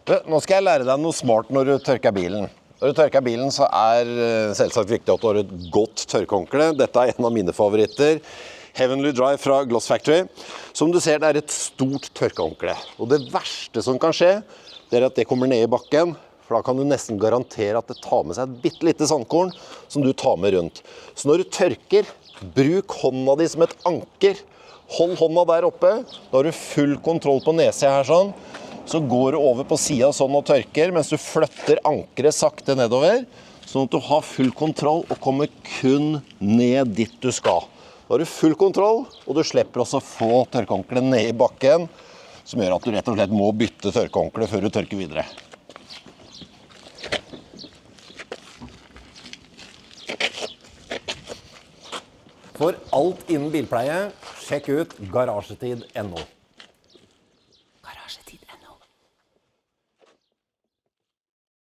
Nå skal jeg lære deg noe smart når du tørker bilen. Når du tørker bilen så selvsagt viktig at du har et godt tørkehåndkle. Dette en av mine favoritter. Heavenly Dry fra Gloss Factory. Som du ser, det et stort tørkehåndkle. Og det verste som kan skje, det at det kommer ned i bakken, for da kan du nesten garantere at det tar med seg et bittelite sandkorn som du tar med rundt. Så når du tørker, bruk hånda di som et anker. Hold hånda der oppe, da har du full kontroll på nesa her sånn. Så går du over på siden sånn og tørker, mens du flytter ankeret sakte nedover, sånn at du har full kontroll og kommer kun ned dit du skal. Da har du full kontroll, og du slipper også å få tørkehåndkleet ned i bakken, som gjør at du rett og slett må bytte tørkehåndkle før du tørker videre. For alt innen bilpleie, sjekk ut Garasjetid.no. Garasjetid.no